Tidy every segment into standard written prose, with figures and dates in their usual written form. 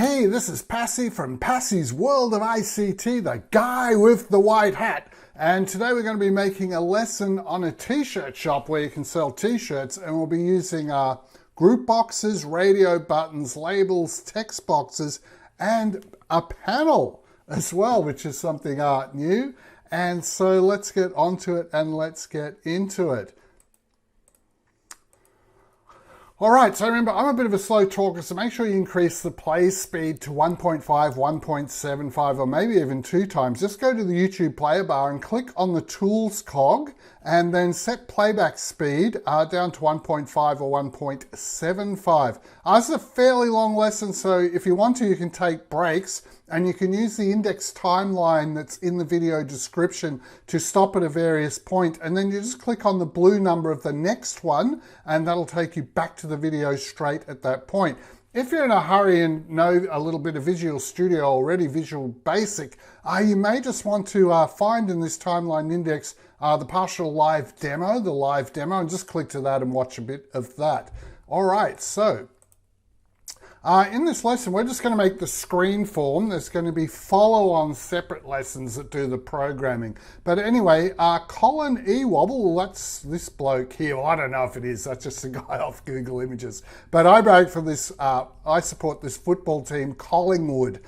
Hey, this is Passy from Passy's World of ICT, the guy with the white hat. And today we're going to be making a lesson on a t-shirt shop where you can sell t-shirts, and we'll be using group boxes, radio buttons, labels, text boxes, and a panel as well, which is something new. And so let's get onto it and let's get into it. All right, so remember, I'm a bit of a slow talker, so make sure you increase the play speed to 1.5, 1.75, or maybe even 2 times. Just go to the YouTube player bar and click on the Tools cog, and then set playback speed down to 1.5 or 1.75. This is a fairly long lesson, so if you want to, you can take breaks, and you can use the index timeline that's in the video description to stop at a various point, and then you just click on the blue number of the next one, and that'll take you back to the video straight at that point. If you're in a hurry and know a little bit of Visual Studio already, Visual Basic, you may just want to find in this timeline index the partial live demo, and just click to that and watch a bit of that. All right, so in this lesson, we're just going to make the screen form. There's going to be follow-on separate lessons that do the programming. But anyway, Colin E. Wobble, that's this bloke here. Well, I don't know if it is. That's just a guy off Google Images. But I wrote for this, I support this football team, Collingwood,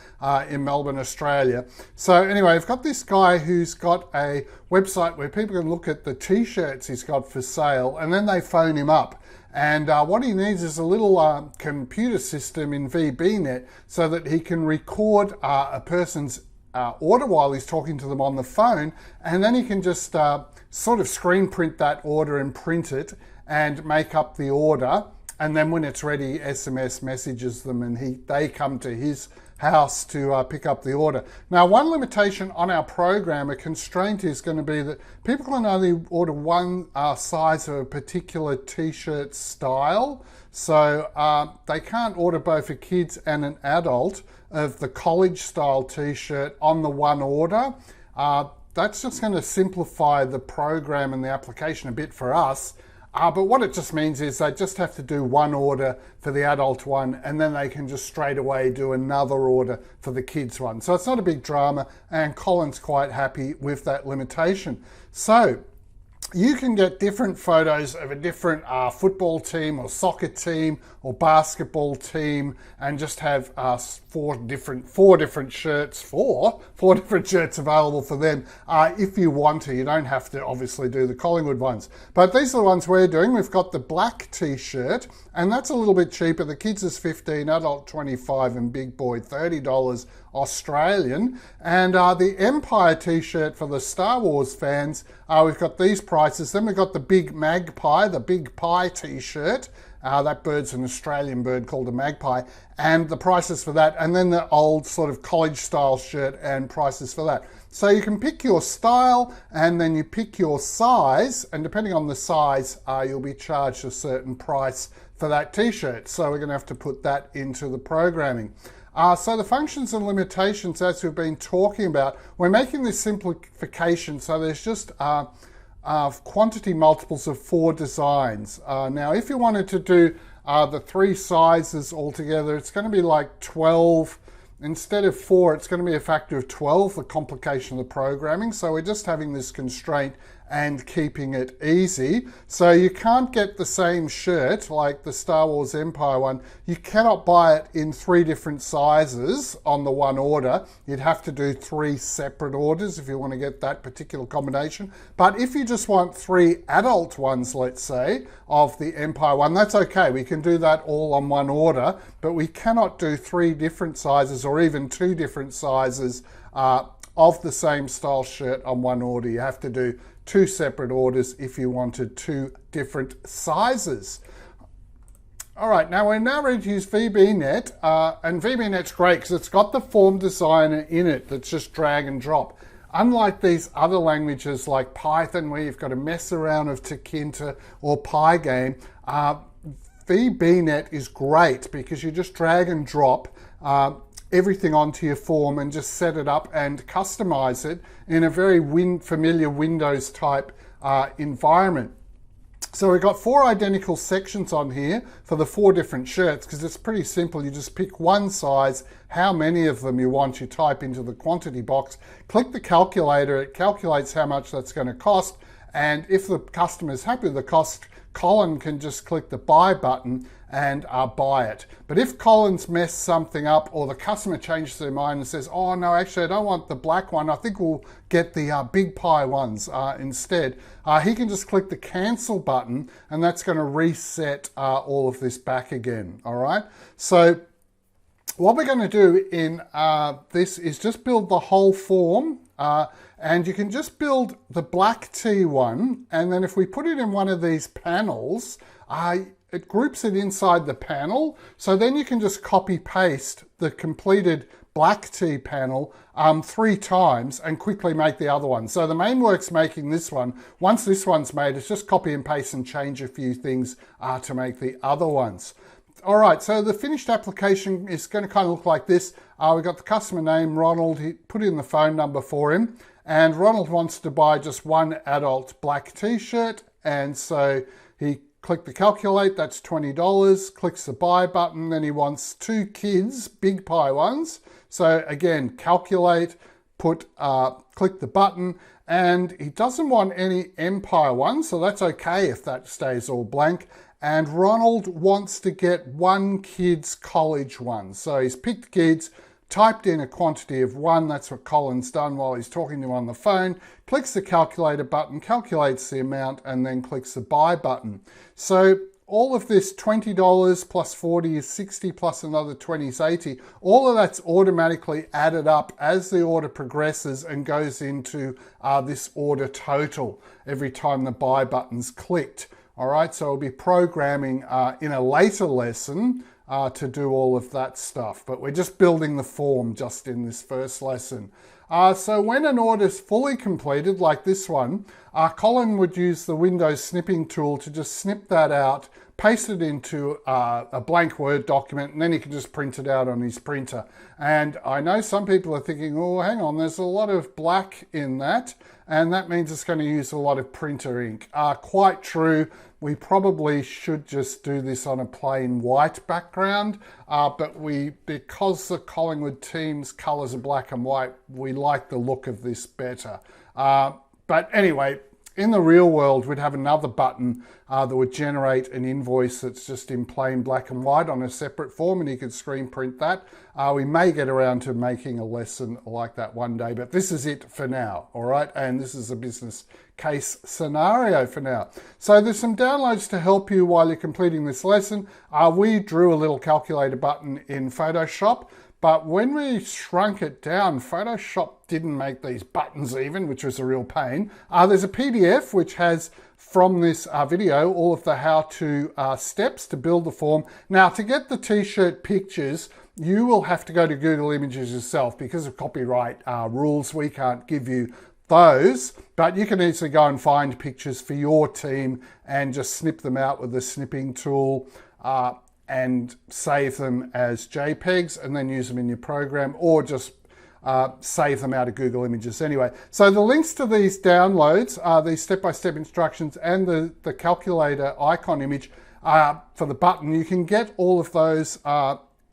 in Melbourne, Australia. So anyway, I've got this guy who's got a website where people can look at the t-shirts he's got for sale, and then they phone him up. And what he needs is a little computer system in VBNet so that he can record a person's order while he's talking to them on the phone, and then he can just sort of screen print that order and print it and make up the order, and then when it's ready, SMS messages them, and they come to his house to pick up the order. Now, one limitation on our program, a constraint, is going to be that people can only order one size of a particular t-shirt style. So they can't order both a kids and an adult of the college style t-shirt on the one order. That's just going to simplify the program and the application a bit for us. But what it just means is they just have to do one order for the adult one, and then they can just straight away do another order for the kids one. So it's not a big drama, and Colin's quite happy with that limitation. So you can get different photos of a different football team or soccer team or basketball team, and just have four different shirts available for them if you want to. You don't have to obviously do the Collingwood ones, but these are the ones we're doing. We've got the black t-shirt, and that's a little bit cheaper. The kids is $15, adult $25, and big boy $30 Australian. And the Empire t-shirt for the Star Wars fans, we've got these prices. Then we've got the big magpie, the big pie t-shirt. That bird's an Australian bird called a magpie, and the prices for that, and then the old sort of college style shirt and prices for that. So you can pick your style, and then you pick your size, and depending on the size, you'll be charged a certain price for that t-shirt. So we're going to have to put that into the programming. So the functions and limitations, as we've been talking about, we're making this simplification, so there's just quantity multiples of 4 designs. Now, if you wanted to do the 3 sizes altogether, it's going to be like 12. Instead of 4, it's going to be a factor of 12, the complication of the programming. So we're just having this constraint and keeping it easy. So you can't get the same shirt like the Star Wars Empire one. You cannot buy it in 3 different sizes on the one order. You'd have to do 3 separate orders if you want to get that particular combination. But if you just want 3 adult ones, let's say, of the Empire one, that's okay. We can do that all on one order, but we cannot do 3 different sizes or even 2 different sizes of the same style shirt on one order. You have to do 2 separate orders if you wanted 2 different sizes. All right, now we're ready to use VBNet, and VBNet's great because it's got the form designer in it that's just drag and drop. Unlike these other languages like Python, where you've got to mess around with Tkinter or Pygame, VBNet is great because you just drag and drop everything onto your form and just set it up and customize it in a very familiar Windows type environment. So we've got 4 identical sections on here for the 4 different shirts, because it's pretty simple. You just pick one size, how many of them you want, you type into the quantity box, click the calculator, it calculates how much that's going to cost, and if the customer is happy with the cost, Colin can just click the buy button and buy it. But if Colin's messed something up, or the customer changes their mind and says, oh no, actually I don't want the black one, I think we'll get the big pie ones instead, he can just click the cancel button, and that's going to reset all of this back again. All right, so what we're going to do in this is just build the whole form, and you can just build the black T one, and then if we put it in one of these panels, it groups it inside the panel, so then you can just copy paste the completed black T panel 3 times and quickly make the other one. So the main work's making this one. Once this one's made, it's just copy and paste and change a few things to make the other ones. All right, so the finished application is going to kind of look like this. We've got the customer name, Ronald. He put in the phone number for him, and Ronald wants to buy just one adult black t-shirt, and so he clicked the calculate, that's $20, clicks the buy button, then he wants 2 kids, big pie ones. So again, calculate, click the button, and he doesn't want any Empire ones, so that's okay if that stays all blank. And Ronald wants to get 1 kid's college one. So he's picked kids, typed in a quantity of 1, that's what Colin's done while he's talking to him on the phone, clicks the calculator button, calculates the amount, and then clicks the buy button. So all of this $20 plus 40 is 60, plus another 20 is 80. All of that's automatically added up as the order progresses and goes into this order total every time the buy button's clicked. All right, so we'll be programming in a later lesson to do all of that stuff, but we're just building the form just in this first lesson. So when an order is fully completed, like this one, Colin would use the Windows snipping tool to just snip that out, paste it into a blank Word document, and then he can just print it out on his printer. And I know some people are thinking, oh, hang on, there's a lot of black in that, and that means it's going to use a lot of printer ink. Quite true. We probably should just do this on a plain white background, but because the Collingwood team's colours are black and white, we like the look of this better. But anyway, in the real world, we'd have another button that would generate an invoice that's just in plain black and white on a separate form, and you could screen print that. We may get around to making a lesson like that one day, but this is it for now, all right? And this is a business case scenario for now. So there's some downloads to help you while you're completing this lesson. We drew a little calculator button in Photoshop, but when we shrunk it down, Photoshop didn't make these buttons even, which was a real pain. There's a PDF which has, from this video, all of the how-to steps to build the form. Now, to get the t-shirt pictures, you will have to go to Google Images yourself. Because of copyright rules, we can't give you those, but you can easily go and find pictures for your team and just snip them out with the snipping tool and save them as JPEGs and then use them in your program, or just save them out of Google Images anyway. So the links to these downloads, these step-by-step instructions, and the calculator icon image for the button, you can get all of those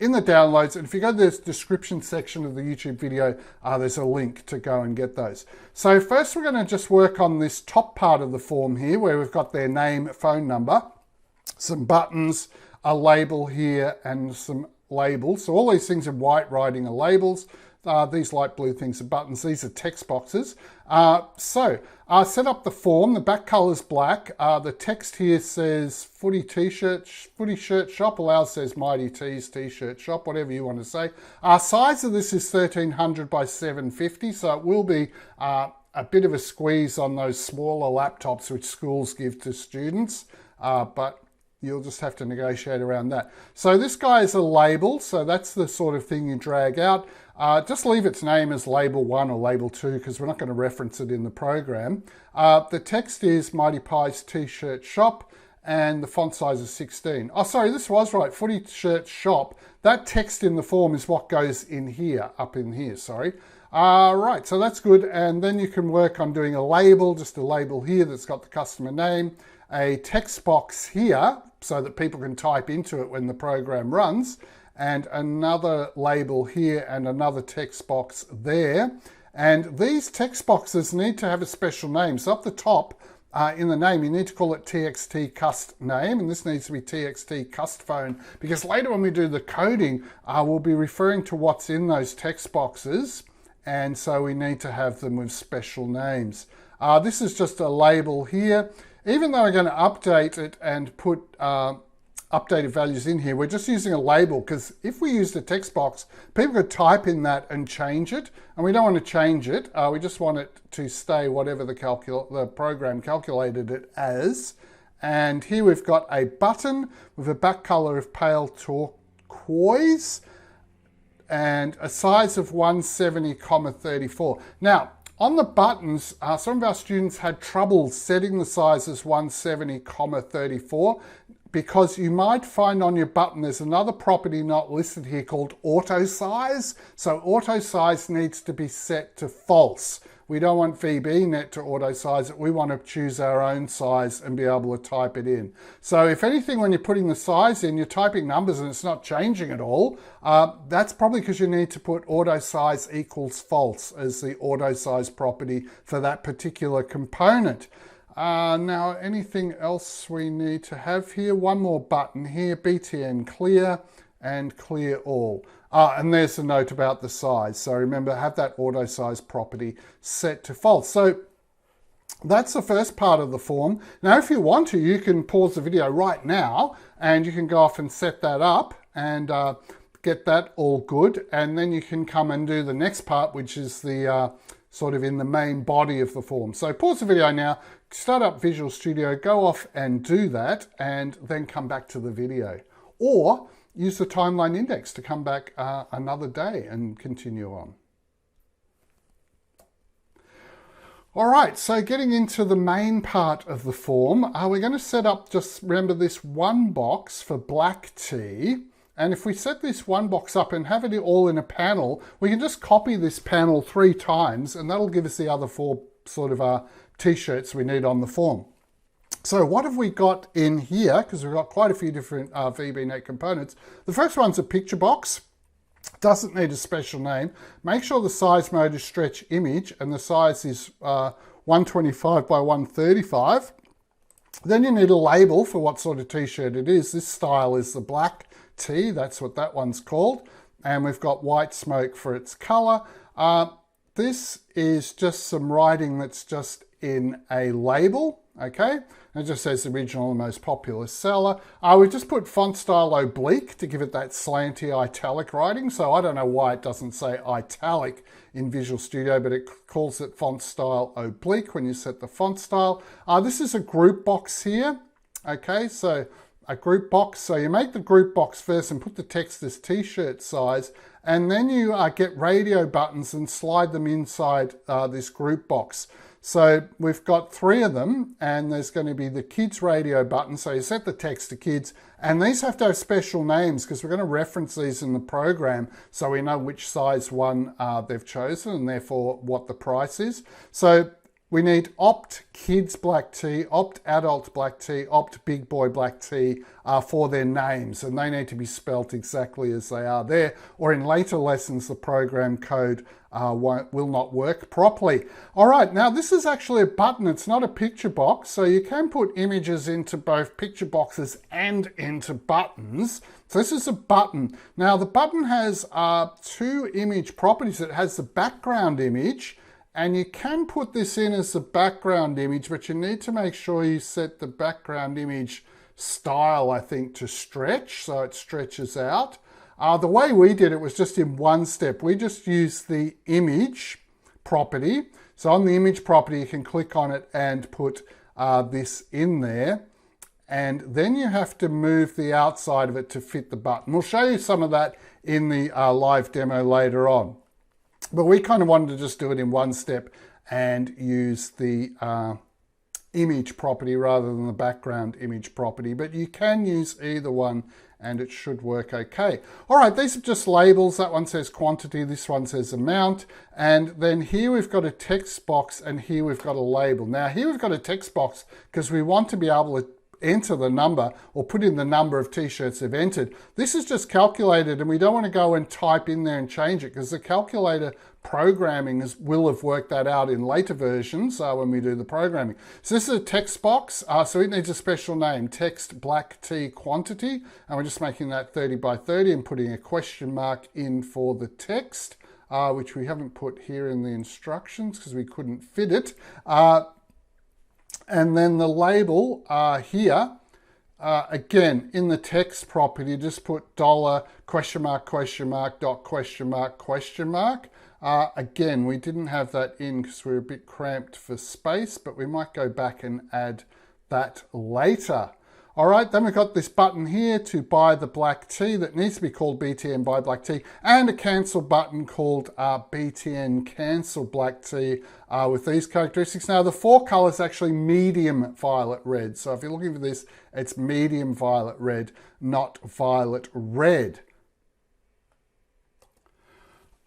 in the downloads. And if you go to the description section of the YouTube video, there's a link to go and get those. So first we're going to just work on this top part of the form here, where we've got their name, phone number, some buttons, a label here, and some labels. So all these things in white writing are labels. These light blue things are buttons. These are text boxes. Set up the form. The back color is black. The text here says footy shirt shop. Allows says Mighty Tees t-shirt shop, whatever you want to say. Size of this is 1300 by 750, so it will be a bit of a squeeze on those smaller laptops which schools give to students, but you'll just have to negotiate around that. So this guy is a label, so that's the sort of thing you drag out. Just leave its name as label 1 or label 2, because we're not going to reference it in the program. The text is Mighty Pie's t-shirt shop, and the font size is 16. Oh, sorry, this was right, footy shirt shop. That text in the form is what goes in here, up in here, sorry. Right, so that's good. And then you can work on doing a label, just a label here that's got the customer name, a text box here so that people can type into it when the program runs, and another label here and another text box there. And these text boxes need to have a special name. So up the top in the name, you need to call it txt cust name, and this needs to be txt cust phone, because later when we do the coding, we'll be referring to what's in those text boxes, and so we need to have them with special names. This is just a label here. Even though we're going to update it and put updated values in here, we're just using a label, because if we used a text box, people could type in that and change it, and we don't want to change it. We just want it to stay whatever the program calculated it as. And here we've got a button with a back color of pale turquoise and a size of 170,34. Now, on the buttons, some of our students had trouble setting the size as 170,34, because you might find on your button there's another property not listed here called auto size. So auto size needs to be set to false. We don't want VBNet to auto size it. We want to choose our own size and be able to type it in. So if anything, when you're putting the size in, you're typing numbers and it's not changing at all. That's probably because you need to put auto size equals false as the auto size property for that particular component. Now, anything else we need to have here? One more button here, BTN clear and clear all. And there's a note about the size. So remember, have that auto size property set to false. So that's the first part of the form. Now, if you want to, you can pause the video right now and you can go off and set that up and get that all good. And then you can come and do the next part, which is the sort of in the main body of the form. So pause the video now, start up Visual Studio, go off and do that, and then come back to the video. Or use the timeline index to come back another day and continue on. All right, so getting into the main part of the form, we're going to set up, just remember, this one box for black tea. And if we set this one box up and have it all in a panel, we can just copy this panel 3 times, and that'll give us the other 4 sort of t-shirts we need on the form. So what have we got in here? Because we've got quite a few different VBNet components. The first one's a picture box. Doesn't need a special name. Make sure the size mode is stretch image, and the size is 125 by 135. Then you need a label for what sort of t-shirt it is. This style is the black tee, that's what that one's called. And we've got white smoke for its color. This is just some writing that's just in a label, okay? It just says original and most popular seller. We just put font style oblique to give it that slanty italic writing. So I don't know why it doesn't say italic in Visual Studio, but it calls it font style oblique when you set the font style. This is a group box here, okay? So a group box, so you make the group box first and put the text as t-shirt size, and then you get radio buttons and slide them inside this group box. So we've got 3 of them, and there's going to be the kids radio button, so you set the text to kids, and these have to have special names because we're going to reference these in the program so we know which size one they've chosen and therefore what the price is. So we need opt kids black tea, opt adult black tea, opt big boy black tea for their names, and they need to be spelt exactly as they are there, or in later lessons the program code will not work properly. All right, now this is actually a button, it's not a picture box, so you can put images into both picture boxes and into buttons. So this is a button. Now the button has 2 image properties. It has the background image, and you can put this in as the background image, but you need to make sure you set the background image style, I think, to stretch, so it stretches out. The way we did it was just in one step. We just used the image property. So on the image property, you can click on it and put this in there. And then you have to move the outside of it to fit the button. We'll show you some of that in the live demo later on. But we kind of wanted to just do it in one step and use the image property rather than the background image property, but you can use either one and it should work okay. All right, these are just labels. That one says quantity, this one says amount, and then here we've got a text box and here we've got a label. Now here we've got a text box because we want to be able to enter the number or put in the number of t-shirts they've entered. This is just calculated and we don't want to go and type in there and change it because the calculator programming will have worked that out in later versions when we do the programming. So this is a text box, so it needs a special name, text black T quantity, and we're just making that 30 by 30 and putting a question mark in for the text, which we haven't put here in the instructions because we couldn't fit it. And then the label here, again, in the text property, just put $, question mark, dot, question mark. Again, we didn't have that in because we were a bit cramped for space, but we might go back and add that later. All right, then we've got this button here to buy the black tea that needs to be called BTN buy black tea, and a cancel button called BTN cancel black tea with these characteristics. Now the 4 color is actually medium violet red. So if you're looking for this, it's medium violet red, not violet red.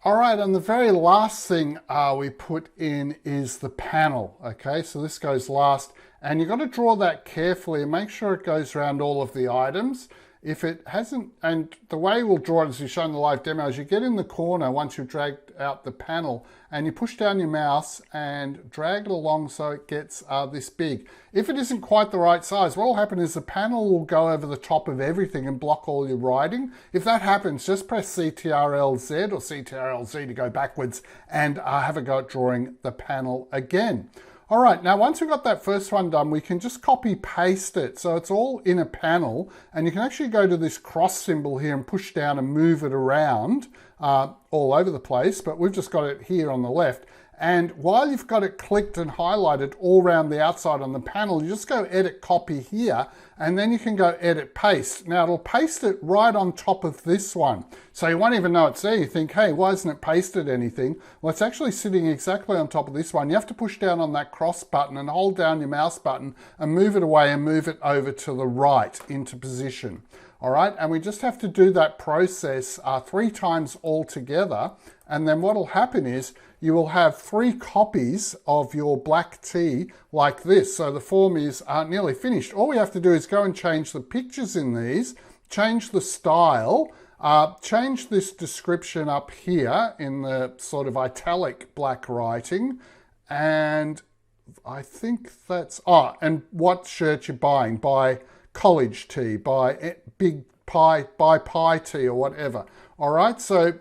All right, and the very last thing we put in is the panel. Okay, so this goes last. And you've got to draw that carefully and make sure it goes around all of the items. If it hasn't, and the way we'll draw it as we've shown in the live demo is you get in the corner once you've dragged out the panel and you push down your mouse and drag it along so it gets this big. If it isn't quite the right size, what will happen is the panel will go over the top of everything and block all your writing. If that happens, just press CTRL-Z or CTRL-Z to go backwards and have a go at drawing the panel again. All right, now once we've got that first one done, we can just copy paste it. So it's all in a panel and you can actually go to this cross symbol here and push down and move it around all over the place, but we've just got it here on the left. And while you've got it clicked and highlighted all around the outside on the panel, you just go edit copy here and then you can go edit paste. Now it'll paste it right on top of this one. So you won't even know it's there. You think, hey, why isn't it pasted anything? Well, it's actually sitting exactly on top of this one. You have to push down on that cross button and hold down your mouse button and move it away and move it over to the right into position. All right, and we just have to do that process 3 times all together. And then what will happen is you will have 3 copies of your black tea like this. So the form is nearly finished. All we have to do is go and change the pictures in these, change the style, change this description up here in the sort of italic black writing. And I think that's, and what shirt you're buying. Buy college tea, buy big pie, buy pie tea or whatever. All right, so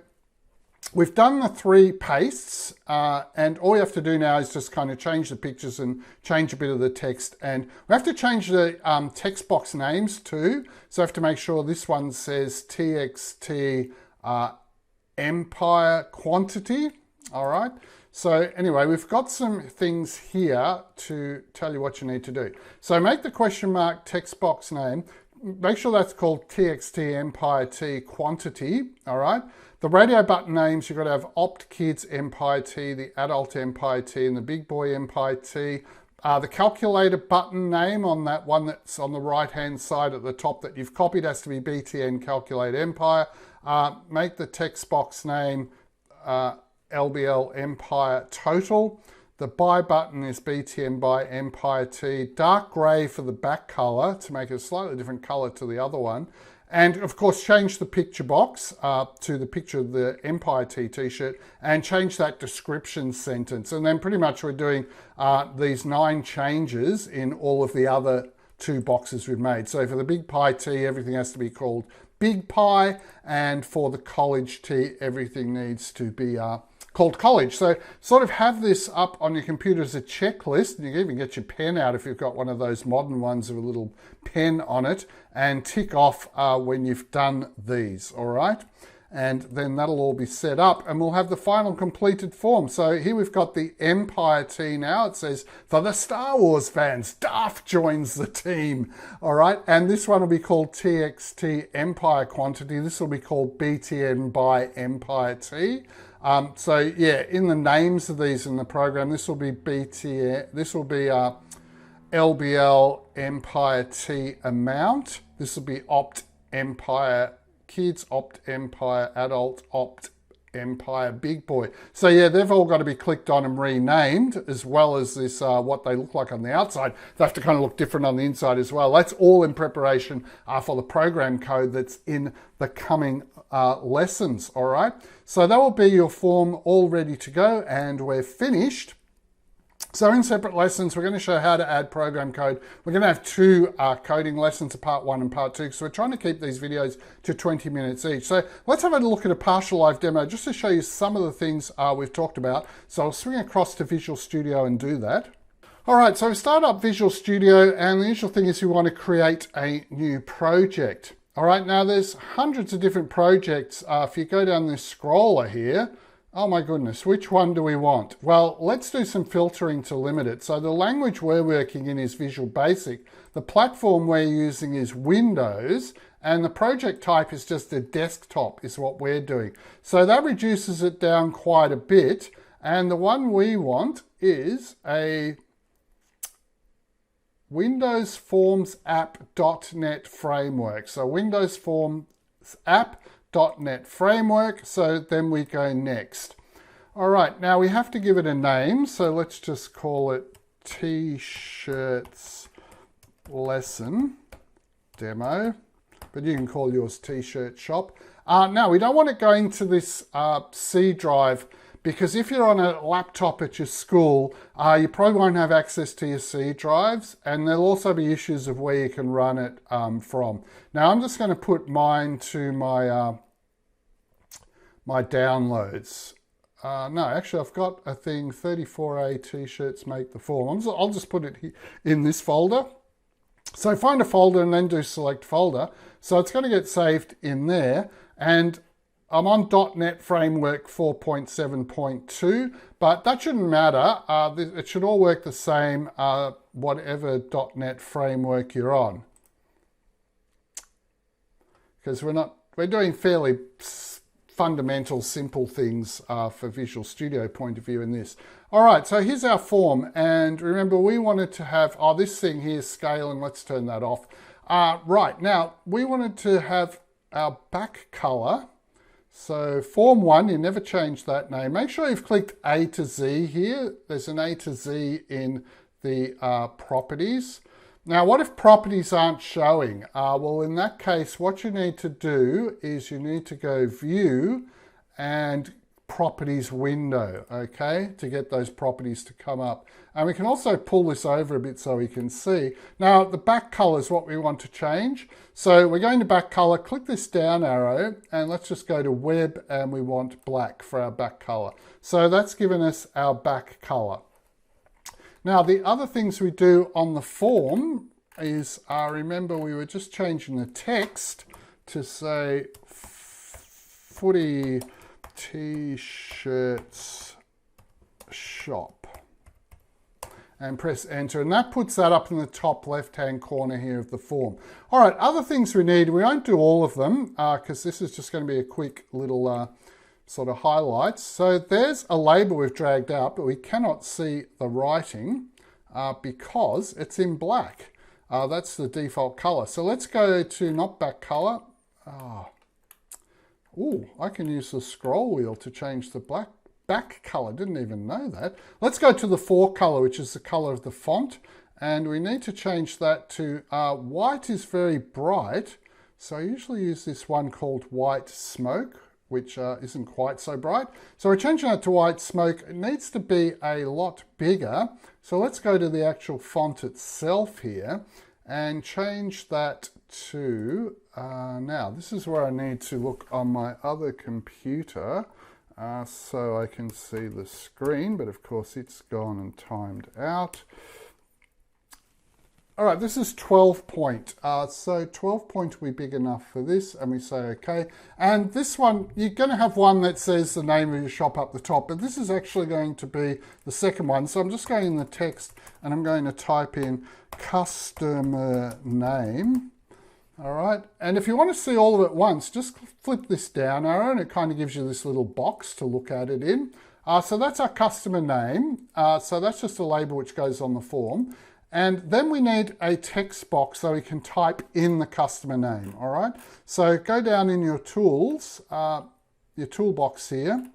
we've done the 3 pastes and all you have to do now is just kind of change the pictures and change a bit of the text. And we have to change the text box names too. So I have to make sure this one says TXT Empire Quantity. All right. So anyway, we've got some things here to tell you what you need to do. So make the question mark text box name. Make sure that's called TXT Empire T Quantity. All right. The radio button names, you've got to have Opt Kids Empire T, the Adult Empire T, and the Big Boy Empire T. The calculator button name on that one that's on the right-hand side at the top that you've copied has to be BTN Calculate Empire. Make the text box name LBL Empire Total. The buy button is BTN Buy Empire T. Dark grey for the back colour to make it a slightly different colour to the other one. And of course, change the picture box to the picture of the Empire T t-shirt and change that description sentence. And then pretty much we're doing these 9 changes in all of the other 2 boxes we've made. So for the Big Pie T, everything has to be called Big Pie. And for the College T, everything needs to be called College. So sort of have this up on your computer as a checklist. And you can even get your pen out if you've got one of those modern ones with a little pen on it and tick off when you've done these, all right? And then that'll all be set up and we'll have the final completed form. So here we've got the Empire T now. It says, for the Star Wars fans, Darth joins the team, all right? And this one will be called TXT Empire Quantity. This will be called BTN by Empire T. So yeah, in the names of these in the program, this will be BTN, this will be LBL Empire T amount. This will be opt Empire Kids, opt Empire Adult, opt Empire Big Boy. So yeah, they've all got to be clicked on and renamed, as well as this what they look like on the outside. They have to kind of look different on the inside as well. That's all in preparation for the program code that's in the coming lessons. All right, so that will be your form all ready to go, and we're finished. So in separate lessons, we're going to show how to add program code. We're going to have two coding lessons, part 1 and part 2, because we're trying to keep these videos to 20 minutes each. So let's have a look at a partial live demo just to show you some of the things we've talked about. So I'll swing across to Visual Studio and do that. All right, so we start up Visual Studio, and the usual thing is we want to create a new project. All right, now there's hundreds of different projects. If you go down this scroller here, oh my goodness, which one do we want? Well, let's do some filtering to limit it. So the language we're working in is Visual Basic. The platform we're using is Windows, and the project type is just a desktop is what we're doing. So that reduces it down quite a bit. And the one we want is a Windows Forms app.NET framework. So Windows Forms app.NET framework. So then we go next. All right, now we have to give it a name. So let's just call it T-shirts lesson demo, but you can call yours T-shirt shop. Now we don't want it going to this C drive, because if you're on a laptop at your school, you probably won't have access to your C drives, and there'll also be issues of where you can run it from. Now I'm just going to put mine to my my downloads. No, actually I've got a thing, 34A t-shirts make the form. I'll just put it in this folder. So find a folder and then do select folder. So it's going to get saved in there, and I'm on .NET Framework 4.7.2, but that shouldn't matter. It should all work the same, whatever .NET Framework you're on. Because we're doing fairly fundamental, simple things for Visual Studio point of view in this. All right, so here's our form. And remember, we wanted to have, this thing here, scaling, let's turn that off. Right, now, we wanted to have our back color. So form 1, you never change that name. Make sure you've clicked A to Z here. There's an A to Z in the properties. Now, what if properties aren't showing? Well, in that case, what you need to do is you need to go View and Properties window, okay, to get those properties to come up. And we can also pull this over a bit so we can see. Now, the back color is what we want to change. So we're going to back color, click this down arrow, and let's just go to Web, and we want black for our back color. So that's given us our back color. Now, the other things we do on the form is, remember, we were just changing the text to say footy T-shirts shop, and press enter, and that puts that up in the top left hand corner here of the form. All right, other things we need, we won't do all of them because this is just going to be a quick little sort of highlights. So there's a label we've dragged out, but we cannot see the writing because it's in black. That's the default color. So let's go to not back color. Oh, I can use the scroll wheel to change the back color. Didn't even know that. Let's go to the fore color, which is the color of the font. And we need to change that to white is very bright. So I usually use this one called White Smoke, which isn't quite so bright. So we're changing that to White Smoke. It needs to be a lot bigger. So let's go to the actual font itself here and change that to, now this is where I need to look on my other computer so I can see the screen, but of course it's gone and timed out. All right, this is 12 point. So 12 point will be big enough for this, and we say okay. And this one, you're going to have one that says the name of your shop up the top, but this is actually going to be the second one. So I'm just going in the text and I'm going to type in customer name. All right, and if you want to see all of it once, just flip this down arrow and it kind of gives you this little box to look at it in. So that's our customer name. So that's just a label which goes on the form. And then we need a text box so we can type in the customer name, all right? So go down in your tools, your toolbox here,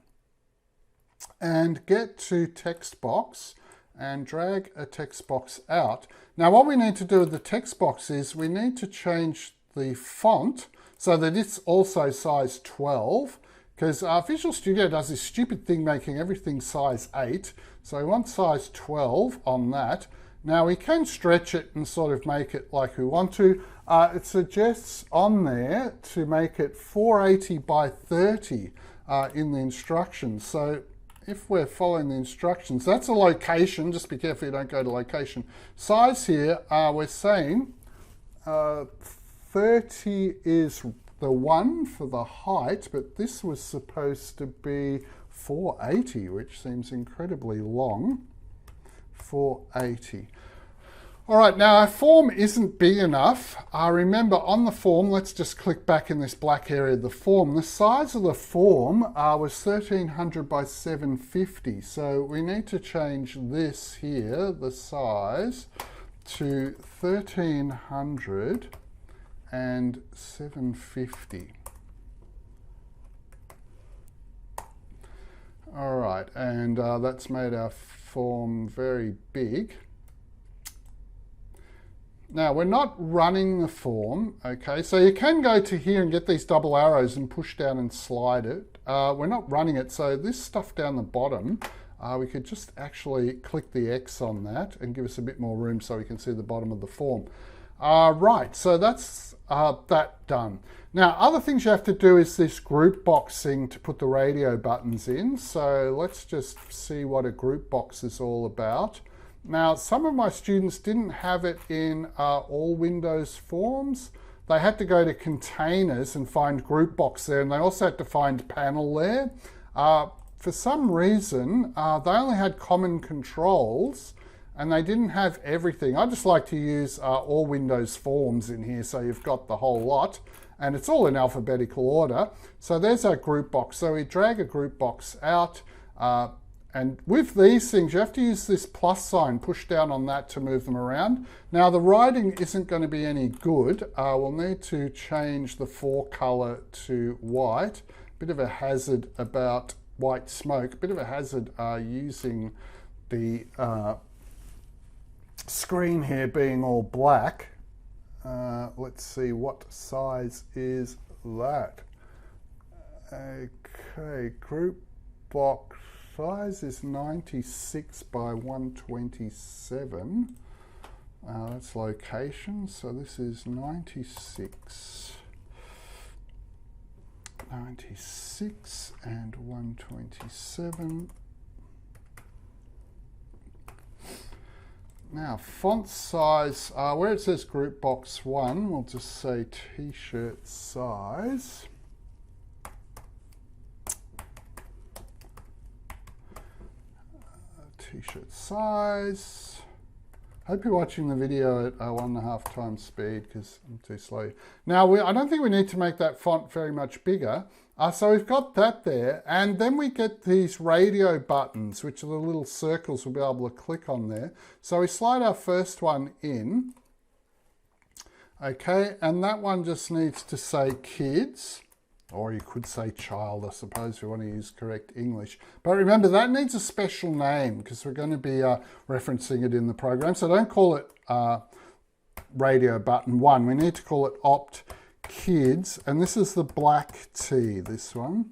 and get to text box and drag a text box out. Now what we need to do with the text box is we need to change the font so that it's also size 12, because Visual Studio does this stupid thing making everything size 8. So we want size 12 on that. Now we can stretch it and sort of make it like we want to. It suggests on there to make it 480 by 30 in the instructions. So if we're following the instructions, that's a location. Just be careful you don't go to location. Size here, we're saying 30 is the one for the height, but this was supposed to be 480, which seems incredibly long. 480. All right, now our form isn't big enough. Remember on the form, let's just click back in this black area of the form. The size of the form was 1300 by 750. So we need to change this here, the size, to 1300 and 750. All right, and that's made our form very big. Now we're not running the form, okay? So you can go to here and get these double arrows and push down and slide it. We're not running it, so this stuff down the bottom, we could just actually click the X on that and give us a bit more room so we can see the bottom of the form. Right, so that's that done. Now, other things you have to do is this group boxing to put the radio buttons in. So let's just see what a group box is all about. Now, some of my students didn't have it in all Windows forms. They had to go to containers and find group box there, and they also had to find panel there. For some reason, they only had common controls, and they didn't have everything. I just like to use all Windows forms in here, so you've got the whole lot, and it's all in alphabetical order. So there's our group box. So we drag a group box out, and with these things, you have to use this plus sign, push down on that to move them around. Now the writing isn't going to be any good. We'll need to change the fore color to white. Bit of a hazard about white smoke, bit of a hazard using the screen here being all black. Let's see, what size is that? Okay, group box size is 96 by 127. That's location, so this is 96 and 127. Now, font size, where it says group box 1, we'll just say t-shirt size. T-shirt size. Hope you're watching the video at 1.5 times speed because I'm too slow. Now, I don't think we need to make that font very much bigger. So we've got that there, and then we get these radio buttons, which are the little circles we'll be able to click on there. So we slide our first one in, okay, and that one just needs to say kids, or you could say child, I suppose, if you want to use correct English. But remember, that needs a special name because we're going to be referencing it in the program. So don't call it radio button 1. We need to call it opt kids, and this is the black T, this one.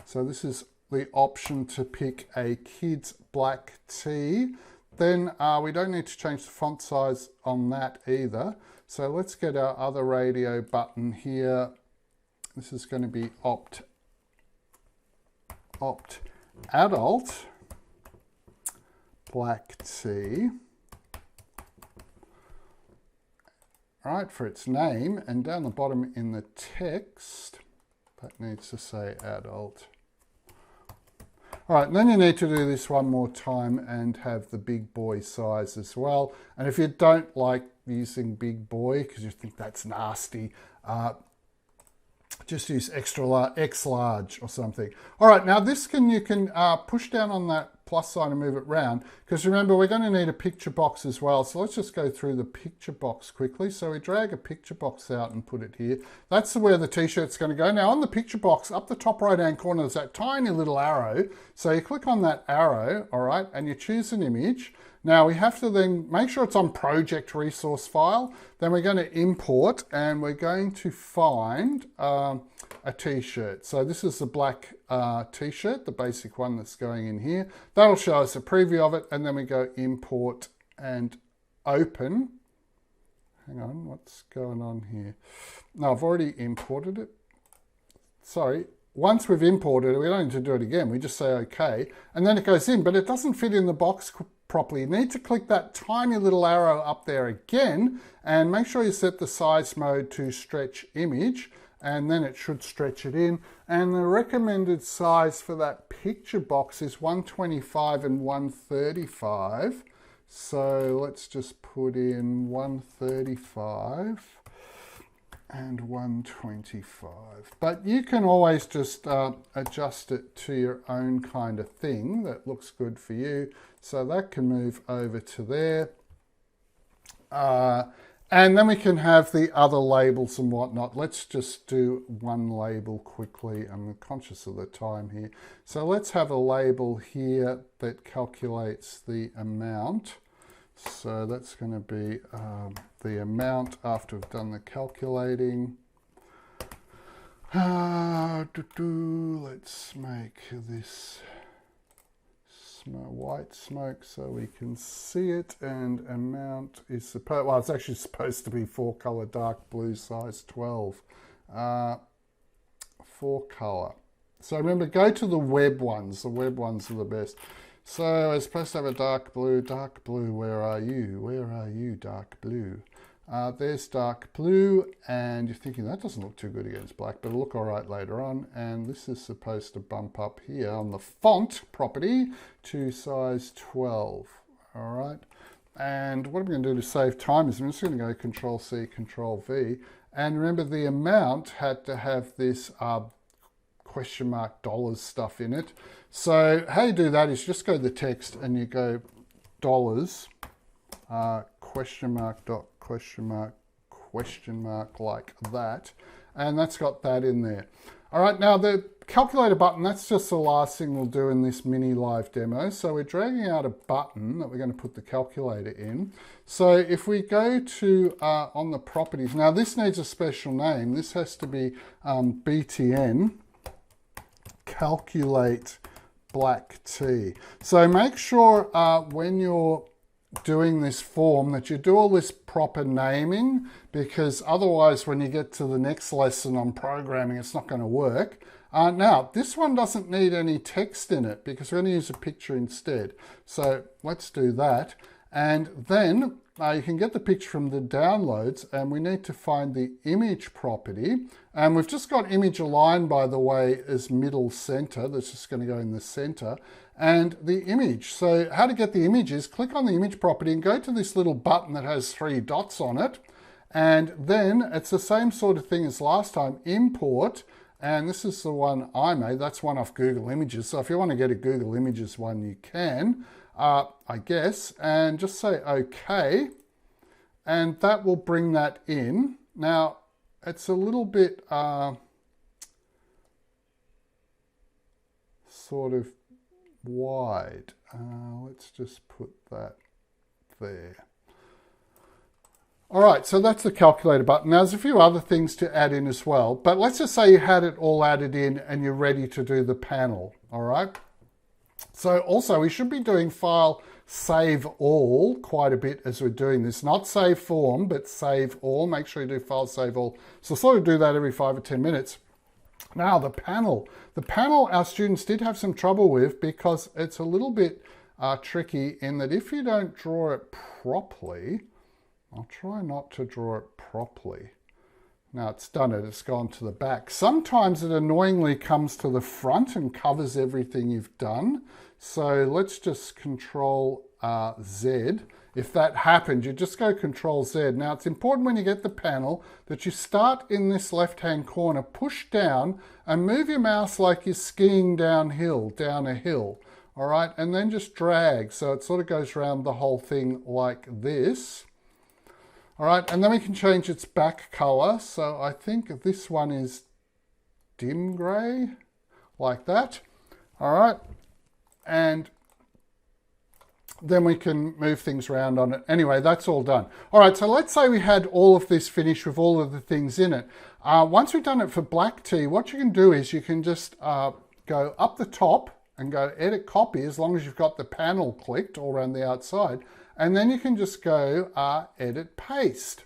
So this is the option to pick a kids black T. Then we don't need to change the font size on that either. So let's get our other radio button here. This is going to be opt adult black T. Right, for its name, and down the bottom in the text, that needs to say adult. All right, and then you need to do this one more time and have the big boy size as well. And if you don't like using big boy because you think that's nasty, just use extra large, X large or something. All right, now this you can push down on that plus sign and move it round, because remember we're going to need a picture box as well. So let's just go through the picture box quickly. So we drag a picture box out and put it here. That's where the t-shirt's going to go. Now on the picture box, up the top right hand corner, there's that tiny little arrow. So you click on that arrow, all right, and you choose an image. Now we have to then make sure it's on project resource file. Then we're going to import and we're going to find a t-shirt. So this is the black t-shirt, the basic one that's going in here. That'll show us a preview of it, and then we go import and open. Hang on, what's going on here? No, I've already imported it. Sorry. Once we've imported it, we don't need to do it again. We just say OK, and then it goes in, but it doesn't fit in the box properly. You need to click that tiny little arrow up there again, and make sure you set the size mode to stretch image, and then it should stretch it in. And the recommended size for that picture box is 125 and 135. So let's just put in 135 and 125. But you can always just adjust it to your own kind of thing that looks good for you. So that can move over to there. And then we can have the other labels and whatnot. Let's just do one label quickly. I'm conscious of the time here. So let's have a label here that calculates the amount. So that's going to be the amount after we've done the calculating. Let's make this white smoke so we can see it, and amount is supposed, well, it's actually supposed to be 4-color dark blue, size 12. 4-color. So remember, go to the web ones. The web ones are the best. So we're supposed to have a dark blue. Dark blue, where are you? Where are you, dark blue? There's dark blue, and you're thinking that doesn't look too good against black, but it'll look all right later on. And this is supposed to bump up here on the font property to size 12. All right. And what I'm going to do to save time is I'm just going to go Control-C, Control-V. And remember, the amount had to have this question mark dollars stuff in it. So how you do that is just go to the text and you go dollars, question mark, dot, question mark, like that. And that's got that in there. All right, now the calculator button, that's just the last thing we'll do in this mini live demo. So we're dragging out a button that we're going to put the calculator in. So if we go to on the properties, now this needs a special name. This has to be BTN, calculate black T. So make sure when you're doing this form that you do all this proper naming, because otherwise when you get to the next lesson on programming, it's not going to work. Now, this one doesn't need any text in it because we're going to use a picture instead. So let's do that. And then you can get the picture from the downloads, and we need to find the image property. And we've just got image align, by the way, as middle center. That's just going to go in the center. And the image. So how to get the image is click on the image property and go to this little button that has 3 dots on it. And then it's the same sort of thing as last time, import. And this is the one I made. That's one off Google Images. So if you want to get a Google Images one, you can, I guess. And just say OK. And that will bring that in. Now, it's a little bit sort of wide. Let's just put that there. All right, so that's the calculator button. Now, there's a few other things to add in as well, but let's just say you had it all added in and you're ready to do the panel, all right? So also, we should be doing file save all quite a bit as we're doing this. Not save form, but save all. Make sure you do file save all. So sort of do that every 5 or 10 minutes. Now, the panel. The panel our students did have some trouble with because it's a little bit tricky in that if you don't draw it properly, I'll try not to draw it properly. Now it's done it, it's gone to the back. Sometimes it annoyingly comes to the front and covers everything you've done. So let's just Control Z. If that happened, you just go Control Z. Now it's important when you get the panel that you start in this left-hand corner, push down and move your mouse like you're skiing downhill, down a hill. All right, and then just drag. So it sort of goes around the whole thing like this. All right, and then we can change its back color. So I think this one is dim gray, like that. All right, and then we can move things around on it. Anyway, that's all done. All right, so let's say we had all of this finished with all of the things in it. Once we've done it for black tea, what you can do is you can just go up the top and go edit copy, as long as you've got the panel clicked all around the outside. And then you can just go edit paste.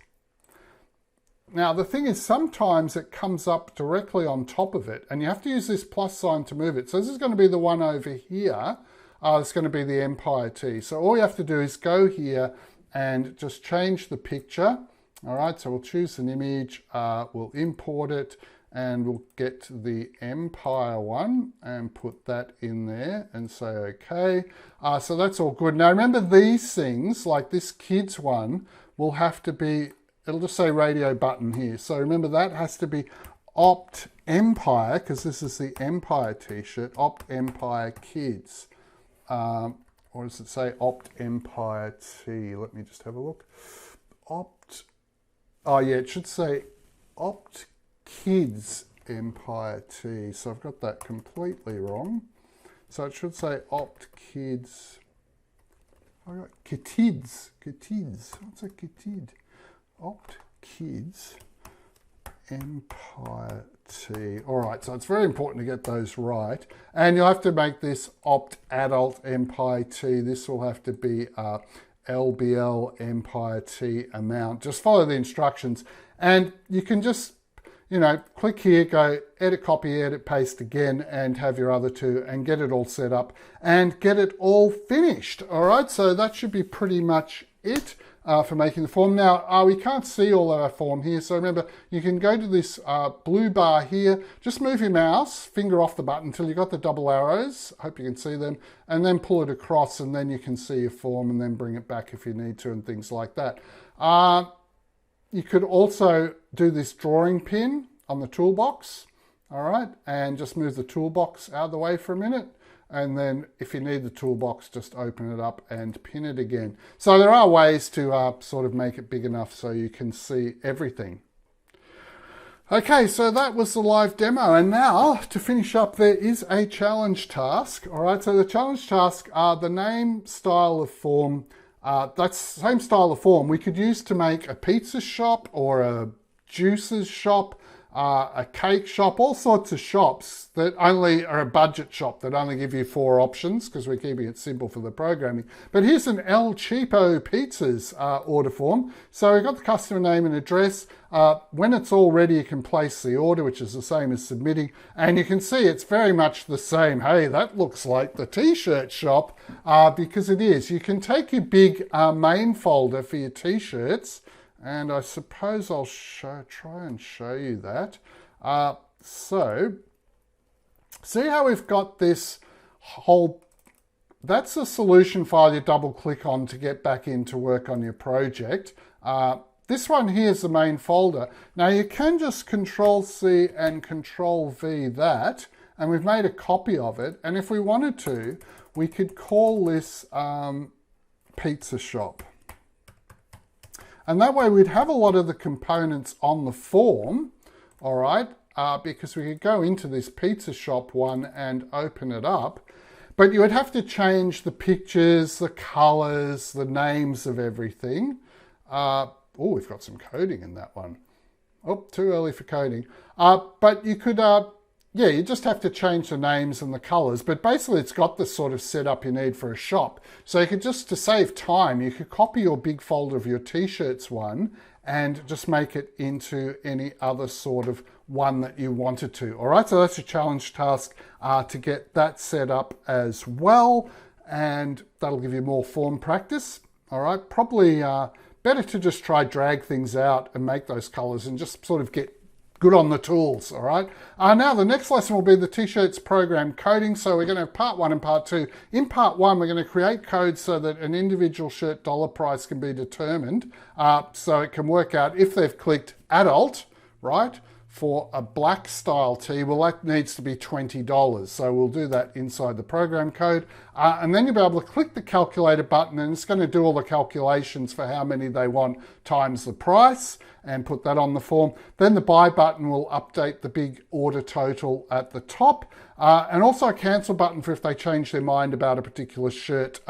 Now, the thing is, sometimes it comes up directly on top of it, and you have to use this plus sign to move it. So this is going to be the one over here. It's going to be the Empire Tea. So all you have to do is go here and just change the picture. All right, so we'll choose an image, we'll import it, and we'll get the Empire one and put that in there and say okay. So that's all good. Now remember, these things, like this kids one, will have to be, it'll just say radio button here. So remember, that has to be Opt Empire, because this is the Empire t-shirt, Opt Empire Kids. Or does it say Opt Empire T? Let me just have a look. Opt, oh yeah, it should say Opt Kids Empire T. So I've got that completely wrong. So it should say Opt Kids. I got Kitids. Kitids. What's a Kitid? Opt Kids Empire T. All right, so it's very important to get those right. And you'll have to make this Opt Adult Empire T. This will have to be LBL Empire T amount. Just follow the instructions. And you can just, you know, click here, go edit copy, edit paste again, and have your other two and get it all set up and get it all finished. All right, so that should be pretty much it. For making the form. Now, we can't see all of our form here, so remember, you can go to this blue bar here, just move your mouse, finger off the button until you've got the double arrows, hope you can see them, and then pull it across, and then you can see your form, and then bring it back if you need to, and things like that. You could also do this drawing pin on the toolbox, all right, and just move the toolbox out of the way for a minute. And then if you need the toolbox, just open it up and pin it again. So there are ways to sort of make it big enough so you can see everything. Okay, so that was the live demo. And now to finish up, there is a challenge task. All right, so the challenge task are the name, style of form. That's the same style of form we could use to make a pizza shop or a juices shop, a cake shop, all sorts of shops that only are a budget shop that only give you 4 options because we're keeping it simple for the programming. But here's an El Cheapo Pizzas order form. So we've got the customer name and address. When it's all ready, you can place the order, which is the same as submitting. And you can see it's very much the same. Hey, that looks like the t-shirt shop because it is. You can take your big main folder for your t-shirts, and I suppose I'll try and show you that. So, see how we've got this whole, that's a solution file you double click on to get back into work on your project. This one here is the main folder. Now you can just Control C and Control V that, and we've made a copy of it. And if we wanted to, we could call this Pizza Shop. And that way we'd have a lot of the components on the form, all right, because we could go into this pizza shop one and open it up, but you would have to change the pictures, the colors, the names of everything. Oh, we've got some coding in that one. Oh, too early for coding. But you could, yeah, you just have to change the names and the colors, but basically it's got the sort of setup you need for a shop. So you could just, to save time, you could copy your big folder of your t-shirts one and just make it into any other sort of one that you wanted to. All right, so that's a challenge task to get that set up as well, and that'll give you more form practice. All right, probably better to just try drag things out and make those colors and just sort of get good on the tools, all right? Now the next lesson will be the t-shirts program coding. So we're going to have part 1 and part 2. In part 1, we're going to create code so that an individual shirt dollar price can be determined. So it can work out if they've clicked adult, right? for a black style tee, well, that needs to be $20. So we'll do that inside the program code. And then you'll be able to click the calculator button, and it's going to do all the calculations for how many they want times the price and put that on the form. Then the buy button will update the big order total at the top. And also a cancel button for if they change their mind about a particular shirt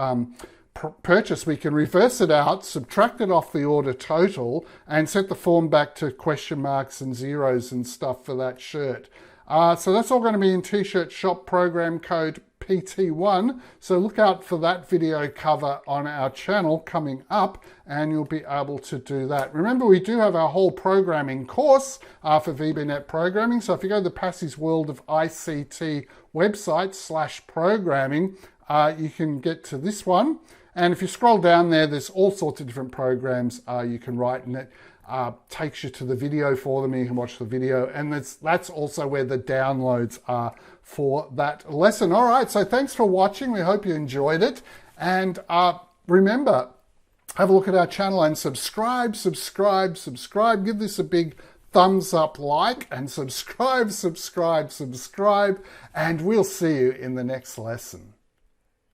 purchase. We can reverse it out, subtract it off the order total, and set the form back to question marks and zeros and stuff for that shirt. So that's all going to be in T-Shirt Shop program code PT1. So look out for that video cover on our channel coming up, and you'll be able to do that. Remember, we do have our whole programming course for VBNet programming. So if you go to the Passie's World of ICT website /programming, you can get to this one. And if you scroll down there, there's all sorts of different programs you can write, and it takes you to the video for them, and you can watch the video. And that's also where the downloads are for that lesson. All right, so thanks for watching. We hope you enjoyed it. And remember, have a look at our channel and subscribe. Give this a big thumbs up, like, and subscribe. And we'll see you in the next lesson.